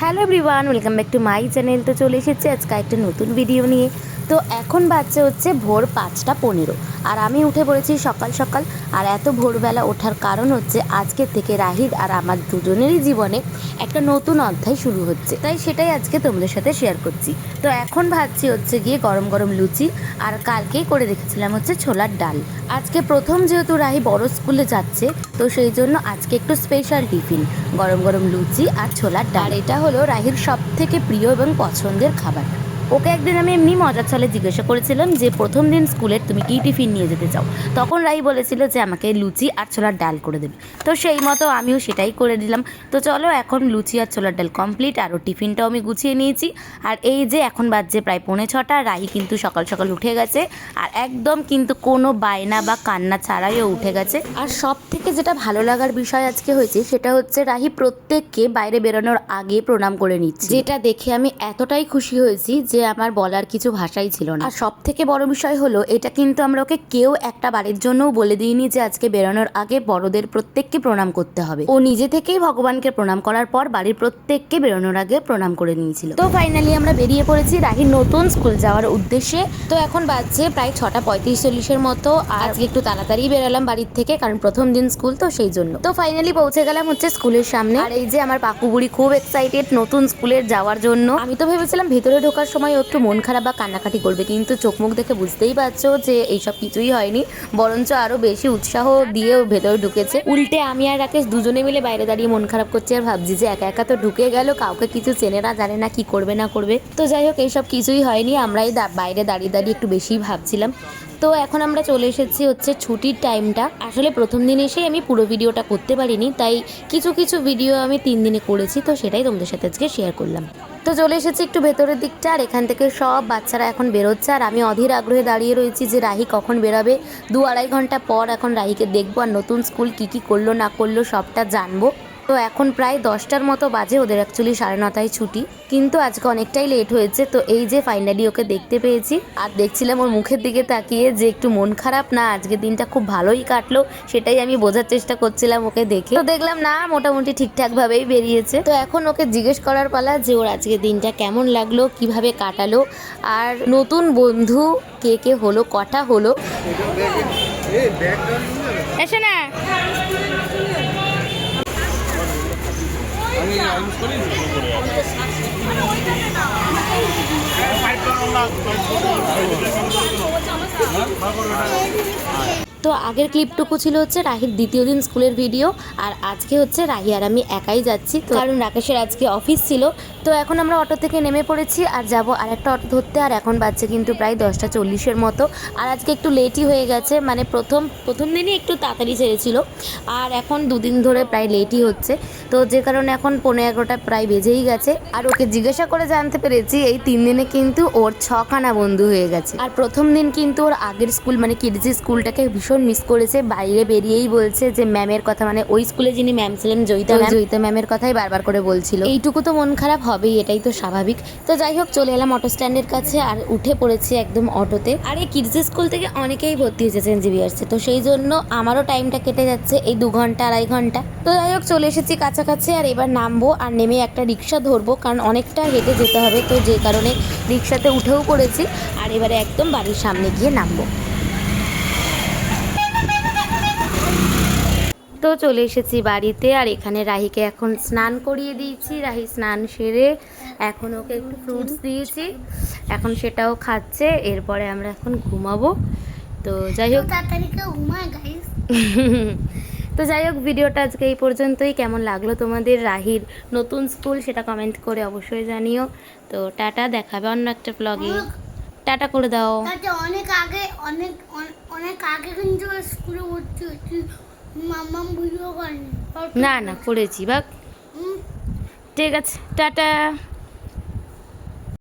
Hello everyone, welcome back to my channel. তো চলে এসেছি আজকে একটা নতুন ভিডিও নিয়ে। তো এখন বাজছে হচ্ছে ভোর 5টা 15 আর আমি উঠে পড়েছি সকাল সকাল। আর এত ভোরবেলা ওঠার কারণ হচ্ছে আজকে থেকে রাহিদ আর আমার দুজনেরই জীবনে একটা নতুন অধ্যায় শুরু হচ্ছে, তাই সেটাই আজকে তোমাদের সাথে শেয়ার করছি। তো এখন ভাবছি হচ্ছে গিয়ে গরম গরম লুচি, আর কালকেই করে রেখেছিলাম হচ্ছে ছোলার ডাল। আজকে প্রথম যেহেতু রাহি বড় স্কুলে যাচ্ছে, তো সেই জন্য আজকে একটু স্পেশাল টিফিন, গরম গরম লুচি আর ছোলার ডাল। এটা হলো রাহির সব থেকে প্রিয় এবং পছন্দের খাবার। ওকে একদিন আমি এমনি মজার ছলে জিজ্ঞাসা করেছিলাম যে প্রথম দিন স্কুলের তুমি কী টিফিন নিয়ে যেতে চাও। তখন রাহি বলেছিল যে আমাকে লুচি আর ছোলার ডাল করে দেবে। তো সেই মতো আমিও সেটাই করে দিলাম। তো চলো, এখন লুচি আর ছোলার ডাল কমপ্লিট, আর ও টিফিনটাও আমি গুছিয়ে নিয়েছি। আর এই যে এখন বাজছে প্রায় 5:45, রাহি কিন্তু সকাল সকাল উঠে গেছে, আর একদম কিন্তু কোনো বায়না বা কান্না ছাড়াইও উঠে গেছে। আর সব থেকে যেটা ভালো লাগার বিষয় আজকে হয়েছে সেটা হচ্ছে রাহি প্রত্যেককে বাইরে বেরোনোর আগে প্রণাম করে নিচ্ছে, যেটা দেখে আমি এতটাই খুশি হয়েছি যে আমার বলার কিছু ভাষাই ছিল না। আর সব থেকে বড় বিষয় হলো এটা কিন্তু আমরা ওকে কেউ একটা বাড়ির জন্যও বলে দিইনি যে আজকে বেরোনোর আগে বড়দের প্রত্যেককে প্রণাম করতে হবে। ও নিজে থেকেই ভগবানকে প্রণাম করার পর বাড়ির প্রত্যেককে বেরোনোর আগে প্রণাম করে নিয়েছিল। তো ফাইনালি আমরা বেরিয়ে পড়েছি রাহির নতুন স্কুল যাওয়ার উদ্দেশ্যে। তো এখন বাজছে প্রায় 6:35-40 মতো, আর আজকে একটু তাড়াতাড়ি বেরোলাম বাড়ির থেকে, কারণ প্রথম দিন স্কুল তো সেই জন্য। তো ফাইনালি পৌঁছে গেলাম হচ্ছে স্কুলের সামনে। আর এই যে আমার পাকু বুড়ি খুব এক্সাইটেড নতুন স্কুলের যাওয়ার জন্য। আমি তো ভেবেছিলাম ভিতরে ঢোকার সময় একটু মন খারাপ বা কান্নাকাটি করবে, কিন্তু চোখ মুখ দেখে বুঝতেই পারছো যে এইসব কিছুই হয়নি, বরঞ্চ আরো বেশি উৎসাহ দিয়ে ভেতরে ঢুকেছে। উল্টে আমি আর রাকেশ দুজনে মিলে বাইরে দাঁড়িয়ে মন খারাপ করছি, আর ভাবছি যে একা একা তো ঢুকে গেল, কাউকে কিছু চেনে না জানে না, কি করবে না করবে। তো যাই হোক, এইসব কিছুই হয়নি, আমরাই বাইরে দাঁড়িয়ে দাঁড়িয়ে একটু বেশিই ভাবছিলাম। তো এখন আমরা চলে এসেছি হচ্ছে ছুটির টাইমটা। আসলে প্রথম দিন এসে আমি পুরো ভিডিওটা করতে পারিনি, তাই কিছু কিছু ভিডিও আমি 3 দিনে করেছি, তো সেটাই তোমাদের সাথে আজকে শেয়ার করলাম। তো চলে এসেছি একটু ভেতরের দিকটা, আর এখান থেকে সব বাচ্চারা এখন বেরোচ্ছে, আর আমি অধীর আগ্রহে দাঁড়িয়ে রয়েছি যে রাহি কখন বেরোবে। 2-2.5 ঘন্টা পর এখন রাহিকে দেখবো, আর নতুন স্কুল কী করলো না করলো সবটা জানবো। তো এখন প্রায় 10টার মতো বাজে, ওদের অ্যাকচুয়ালি 9:30টায় ছুটি, কিন্তু আজকে অনেকটাই লেট হয়েছে। তো এই যে ফাইনালি ওকে দেখতে পেয়েছি, আর দেখছিলাম ওর মুখের দিকে তাকিয়ে যে একটু মন খারাপ না আজকের দিনটা খুব ভালোই কাটলো, সেটাই আমি বোঝার চেষ্টা করছিলাম ওকে দেখে। তো দেখলাম না, মোটামুটি ঠিকঠাকভাবেই বেরিয়েছে। তো এখন ওকে জিজ্ঞেস করার পালা যে ওর আজকের দিনটা কেমন লাগলো, কিভাবে কাটালো, আর নতুন বন্ধু কে কে হলো, কটা হলো। এসে না তো আগের ক্লিপটুকু ছিল হচ্ছে রাহির দ্বিতীয় দিন স্কুলের ভিডিও, আর আজকে হচ্ছে রাহি আর আমি একাই যাচ্ছি, তো কারণ রাকেশের আজকে অফিস ছিল। তো এখন আমরা অটো থেকে নেমে পড়েছি আর যাব আর একটা অটো ধরতে, আর এখন বাজছে কিন্তু প্রায় 10:40 মতো। আর আজকে একটু লেটই হয়ে গেছে, মানে প্রথম দিনই একটু তাড়াতাড়ি ছেড়েছিল, আর এখন 2 দিন ধরে প্রায় লেটই হচ্ছে। তো যে কারণে এখন 11:15 প্রায় বেজেই গেছে। আর ওকে জিজ্ঞাসা করে জানতে পেরেছি এই 3 দিনে কিন্তু ওর 6খানা বন্ধু হয়ে গেছে। আর প্রথম দিন কিন্তু ওর আগের স্কুল মানে কিডজি স্কুলটাকে ভীষণ মিস করেছে, বাইরে বেরিয়েই বলছে যে ম্যামের কথা, মানে ওই স্কুলে যিনি ম্যাম ছিলেন জয়িতা ম্যামের কথাই বারবার করে বলছিল। এইটুকু তো মন খারাপ হবেই, এটাই তো স্বাভাবিক। তো যাই হোক, চলে এলাম অটো স্ট্যান্ডের কাছে, আর উঠে পড়েছি একদম অটোতে। আর এই কিডজি স্কুল থেকে অনেকেই ভর্তি হয়েছে এনজিবিআরসি, তো সেই জন্য আমারও টাইমটা কেটে যাচ্ছে এই 2 ঘন্টা 2.5 ঘন্টা। তো যাই হোক, চলে এসেছি কাছাকাছি, আর এবার নামবো আর নেমে একটা রিক্সা ধরবো, কারণ অনেকটা হেঁটে যেতে হবে, তো যে কারণে রিক্সাতে উঠেও পড়েছি। আর এবারে একদম বাড়ির সামনে গিয়ে নামবো। তো চলে এসেছি বাড়িতে, আর এখানে রাহিকে এখন স্নান করিয়ে দিয়েছি। রাহি স্নান সেরে এখন ওকে একটু ফ্রুটস দিয়েছি, এখন সেটাও খাচ্ছে। এরপরে আমরা এখন ঘুমাবো। তো যাই হোক তো যাই হোক, ভিডিওটা আজকে এই পর্যন্তই। কেমন লাগলো তোমাদের রাহির নতুন স্কুল সেটা কমেন্ট করে অবশ্যই জানিও। তো টাটা, দেখাবে অন্য একটা ব্লগে। টাটা করে দাও। অনেক আগে কিন্তু স্কুলে ভর্তি হয়েছি, মাম্মাম ভিডিও করেনি। না করেছি, বাক। ঠিক আছে, টাটা।